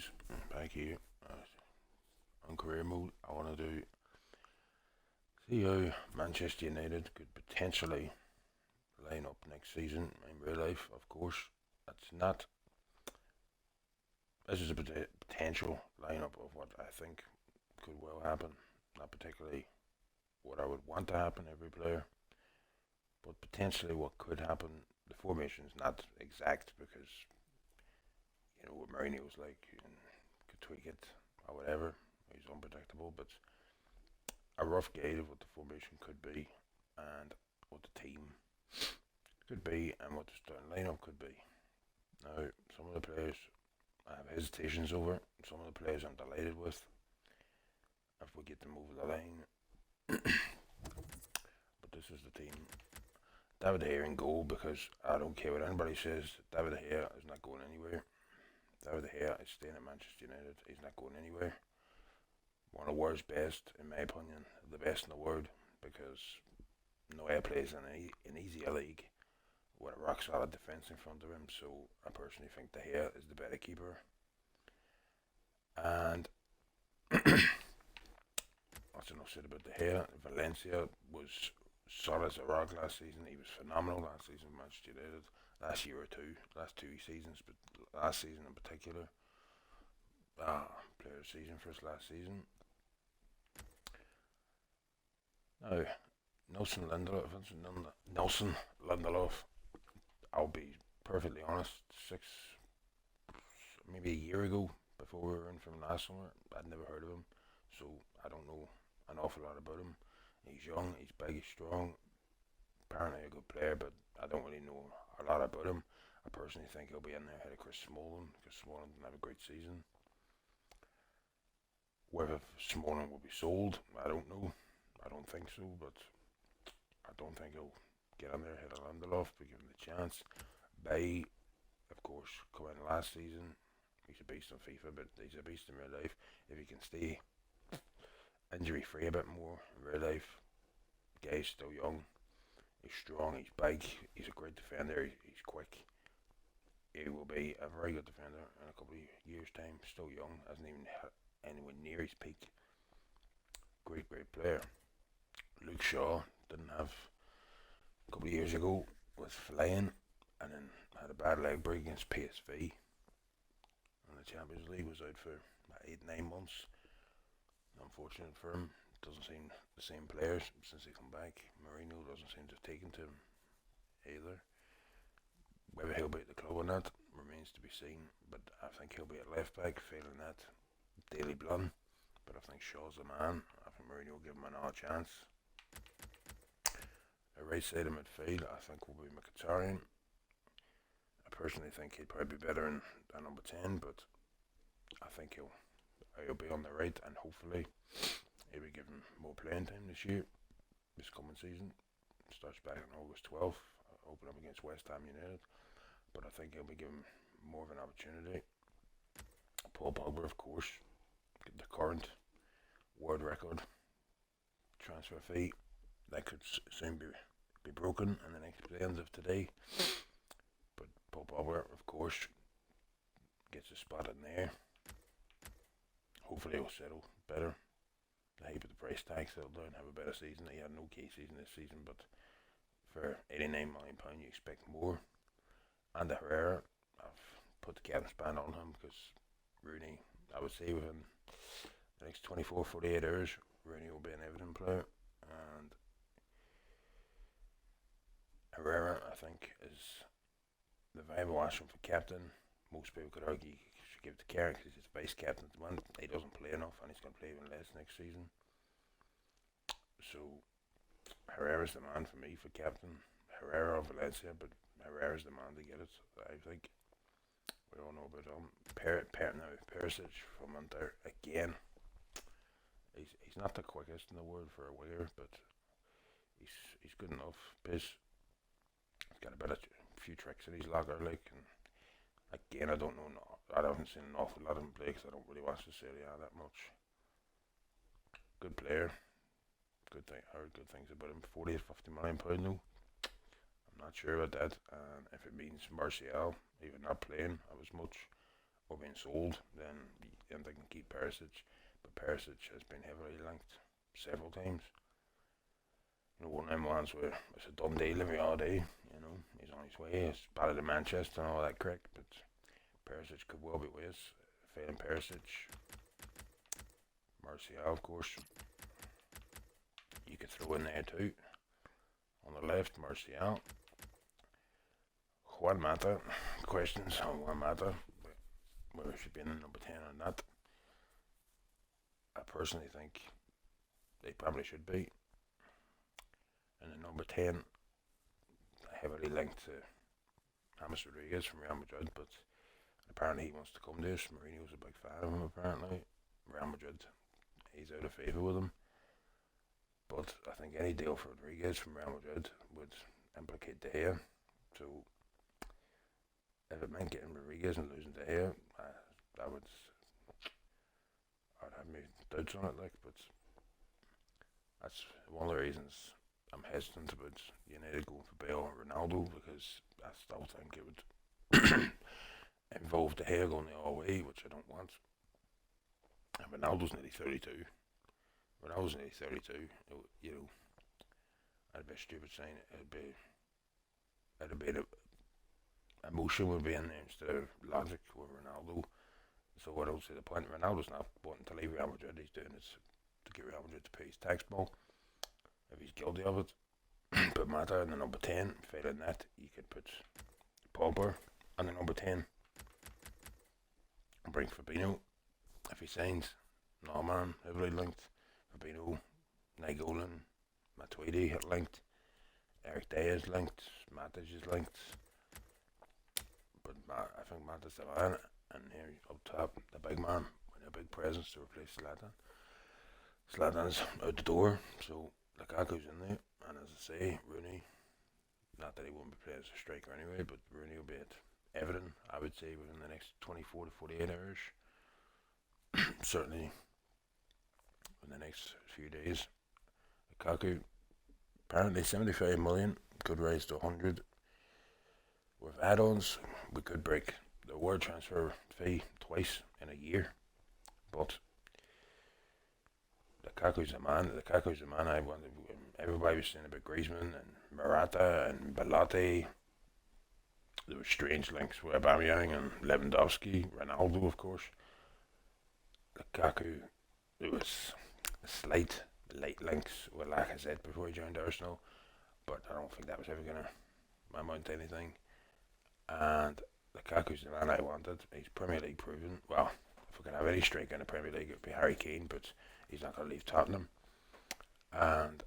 guys, back here on career mode. I want to see how Manchester United could potentially line up next season in real life. Of course, that's not. This is a potential lineup of what I think could well happen. Not particularly what I would want to happen every player, but potentially what could happen. The formation is not exact because what Mourinho's like. You could tweak it or whatever. He's unpredictable, but a rough gauge of what the formation could be and what the team could be and what the starting lineup could be. Now, some of the players I have hesitations over. Some of the players I'm delighted with if we get them over the line. But this is the team. David De Gea in goal because I don't care what anybody says. David De Gea is not going anywhere. David De Gea is staying at Manchester United. He's not going anywhere. One of the world's best, in my opinion, the best in the world, because no air plays in an easier league with a rock solid defence in front of him. So I personally think De Gea is the better keeper. And that's enough said about De Gea. Valencia was solid as a rock last season. He was phenomenal last season for Manchester United. Last year or two, last two seasons, but last season in particular. Player of the season for his last season. Now, Nelson Lindelof, I'll be perfectly honest, maybe a year ago, before we were in from last summer, I'd never heard of him, so I don't know an awful lot about him. He's young, he's big, he's strong, apparently a good player, but I don't really know a lot about him. I personally think he'll be in there ahead of Chris Smalling, because Smalling didn't have a great season. Whether Smalling will be sold, I don't know. I don't think so, but I don't think he'll get in there ahead of Lindelof, but give him the chance. Bay, of course, come in last season. He's a beast on FIFA, but he's a beast in real life. If he can stay injury free a bit more in real life, guy's still young. He's strong, he's big, he's a great defender, he's quick. He will be a very good defender in a couple of years' time. Still young, hasn't even hit anywhere near his peak. Great player. Luke Shaw didn't have a couple of years ago, was flying, and then had a bad leg break against PSV. And the Champions League was out for about 8-9 months. Unfortunate for him. Doesn't seem the same players since he come back. Mourinho doesn't seem to have taken to him either. Whether he'll be at the club or not remains to be seen. But I think he'll be at left back, failing that. Daily Blum. But I think Shaw's the man. I think Mourinho will give him another chance. The right side of midfield, I think, will be Mkhitaryan. I personally think he'd probably be better in number 10, but I think he'll be on the right, and hopefully he'll be given more playing time this year, this coming season. Starts back on August 12th, open up against West Ham United, but I think he'll be given more of an opportunity. Paul Pogba, of course, the current world record transfer fee that could soon be broken in the end of today. But Paul Pogba, of course, gets a spot in there. Hopefully he'll settle better. The hype of the price tag settle down, have a better season. He had an okay season this season, but for £89 million you expect more. And the Herrera, I've put the captain's band on him because Rooney, I would say within the next 24-48 hours, Rooney will be an Everton player. And Herrera, I think, is the viable option for captain. Most people could argue you should give it to Carrick because he's vice captain at the moment. He doesn't play enough and he's going to play even less next season. So Herrera's the man for me for captain. Herrera or Valencia, but Herrera's the man to get it, I think. We all know about Perisic from Inter again. He's not the quickest in the world for a winger, but he's good enough. He's got a few tricks in his locker, like, and again, I don't know. I haven't seen an awful lot of him play because I don't really watch the Serie A that much. Good player. Heard good things about him. 40 to 50 million pound though. I'm not sure about that. And if it means Martial even not playing as much, or being sold, then they can keep Perisic. But Perisic has been heavily linked several times. One of them ones where it's a done deal in reality. He's on his way. It's better than Manchester and all that, correct? But Perisic could well be with us. Failing Perisic, Martial, of course, you could throw in there too. On the left, Martial. Juan Mata. Questions on Juan Mata. Whether he should be in the number 10 or not. I personally think they probably should be. And the number 10, heavily linked to James Rodriguez from Real Madrid, but apparently he wants to come to us. Mourinho's a big fan of him, apparently. Real Madrid, he's out of favour with him. But I think any deal for Rodriguez from Real Madrid would implicate De Gea. So if it meant getting Rodriguez and losing De Gea, I'd have my doubts on it, but that's one of the reasons I'm hesitant about United going for Bale or Ronaldo, because I still think it would involve De Gea going the other way, which I don't want. And Ronaldo's nearly 32. I'd be stupid saying it'd be emotion would be in there instead of logic with Ronaldo. So I don't see the point. Ronaldo's not wanting to leave Real Madrid. He's doing this to get Real Madrid to pay his tax bill, if he's guilty of it. Put Mata in the number 10. Failing that, you could put Pogba on the number 10 and bring Fabinho if he signs. Norman heavily linked. Fabinho, Nainggolan, Matuidi linked. Eric Diaz linked. Matic is linked. But I think Matic the man, and here up top, the big man with a big presence to replace Zlatan. Zlatan's out the door, so Lukaku's in there, and as I say, Rooney, not that he won't be playing as a striker anyway, but Rooney will be at Everton, I would say, within the next 24 to 48 hours. Certainly in the next few days. Lukaku, apparently 75 million, could rise to 100. With add-ons, we could break the word transfer fee twice in a year, but Lukaku's the man. I wanted. Everybody was saying about Griezmann and Morata and Belotti. There were strange links with Aubameyang and Lewandowski, Ronaldo, of course. Lukaku, there was slight late links with Lacazette before he joined Arsenal, but I don't think that was ever going to amount to anything. And Lukaku's the man I wanted. He's Premier League proven. Well, if we could have any striker in the Premier League, it would be Harry Kane, but he's not going to leave Tottenham. And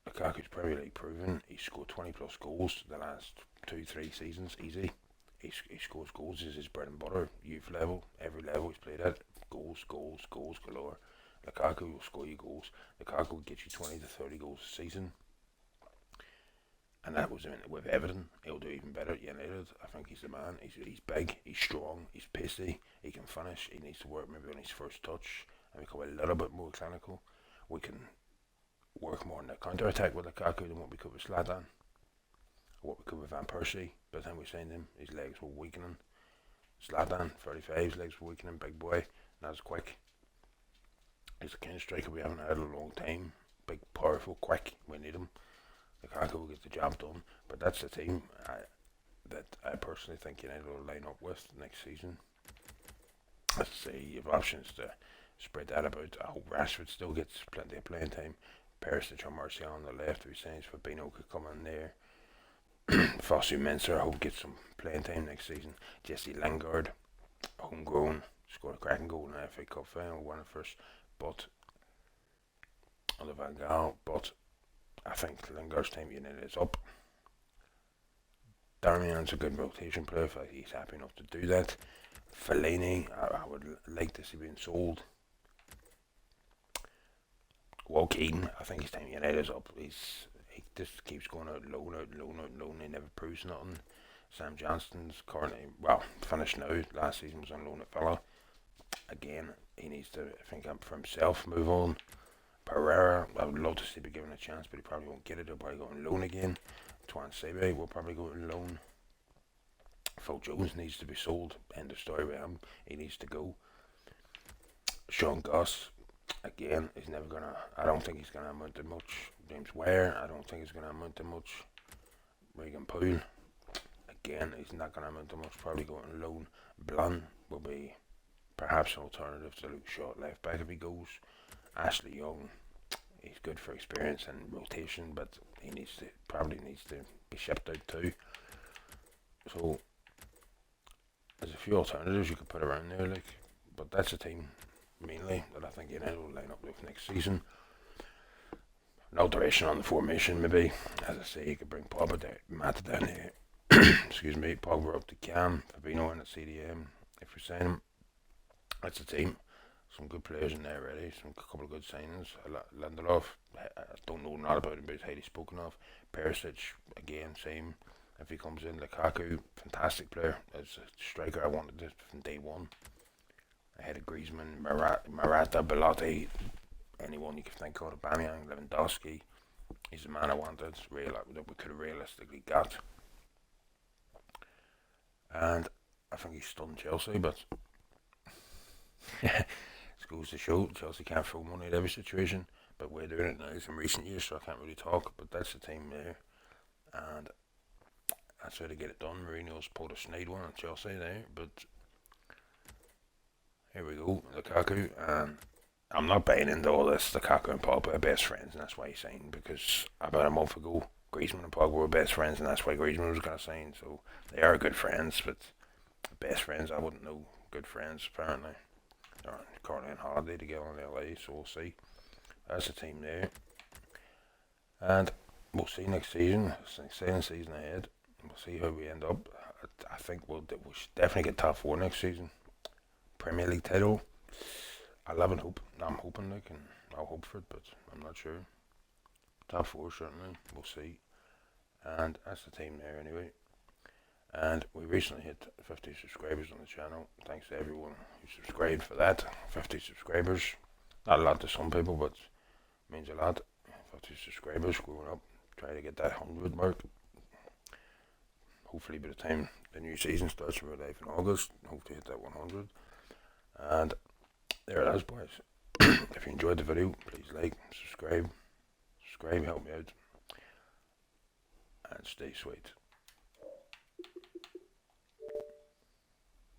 Lukaku's Premier League proven. He scored 20 plus goals the last 2-3 seasons, easy. He scores goals, is his bread and butter. Youth level, every level he's played at. Goals galore. Lukaku will score you goals. Lukaku will get you 20 to 30 goals a season. And that was with Everton. He'll do even better at United. I think he's the man. He's big, he's strong, he's pacey, he can finish. He needs to work maybe on his first touch and become a little bit more clinical. We can work more on the counter-attack with Lukaku than what we could with Zlatan, what we could with Van Persie. By the time we signed him, his legs were weakening. Zlatan, 35, his legs were weakening, big boy, not as quick. He's the kind of striker we haven't had in a long time. Big, powerful, quick, we need him. Lukaku will get the job done, but that's the team that I personally think United will line up with next season. As I say, you have options to spread that about. I hope Rashford still gets plenty of playing time. Perisic or Martial on the left, who signs Fabinho could come in there. Fosu Mensah, I hope gets some playing time next season. Jesse Lingard, homegrown, scored a cracking goal in the FA Cup final, won it first, but under Van Gaal, but I think Lingard's time United is up. Darmian's a good rotation player if he's happy enough to do that. Fellaini, I would like to see being sold. Keane, I think his time United is up. He just keeps going out loan. He never proves nothing. Sam Johnston's currently, finished now. Last season was on loan at Villa. Again, he needs to think up for himself, move on. Pereira, I would love to see him given a chance, but he probably won't get it. He'll probably go on loan again. Tuan Sebe will probably go on loan. Phil Jones needs to be sold. End of story with him. He needs to go. Sean Goss, again, he's never gonna. I don't think he's gonna amount to much. James Ware, I don't think he's gonna amount to much. Regan Poole, again, he's not gonna amount to much. Probably going loan. Blunt will be perhaps an alternative to Luke Shaw at left back if he goes. Ashley Young, he's good for experience and rotation, but he probably needs to be shipped out too. So there's a few alternatives you could put around there, like, but that's a team mainly that I think United will line up with next season. An alteration on the formation, maybe. As I say, you could bring Pogba down, Mata down here. Excuse me, Pogba up to Cam, Fabinho in at CDM. If we sign him, that's a team. Some good players in there already. Some couple of good signings. Lindelof, I don't know not about him, but he's highly spoken of. Perisic, again, same. If he comes in, Lukaku, fantastic player. As a striker, I wanted this from day one. Ahead of Griezmann, Morata, Belotti, anyone you can think of, Aubameyang, Lewandowski. He's the man I wanted, that we could have realistically got. And I think he's stunned Chelsea, but it goes to show Chelsea can't throw money at every situation, but we're doing it now in recent years, so I can't really talk, but that's the team there. And that's how to get it done. Mourinho's pulled a snide one on Chelsea there, but here we go, Lukaku, and I'm not buying into all this. Lukaku and Pogba are best friends, and that's why he signed, because about a month ago, Griezmann and Pogba were best friends, and that's why Griezmann was going to sign, so they are good friends, but best friends, I wouldn't know. Good friends, apparently. They're currently on holiday together in LA, so we'll see. That's the team there. And we'll see next season. It's an exciting season ahead. We'll see how we end up. I think we should definitely get top 4 next season. Premier League title. I love and hope. I'm hoping, like, and I'll hope for it, but I'm not sure. Top 4 certainly. We'll see. And that's the team there anyway. And we recently hit 50 subscribers on the channel. Thanks to everyone who subscribed for that. 50 subscribers. Not a lot to some people, but means a lot. 50 subscribers growing up. Try to get that 100 mark. Hopefully by the time the new season starts in real life in August, hopefully hit that 100. And there it is, boys. If you enjoyed the video, please like, subscribe. Subscribe, help me out. And stay sweet.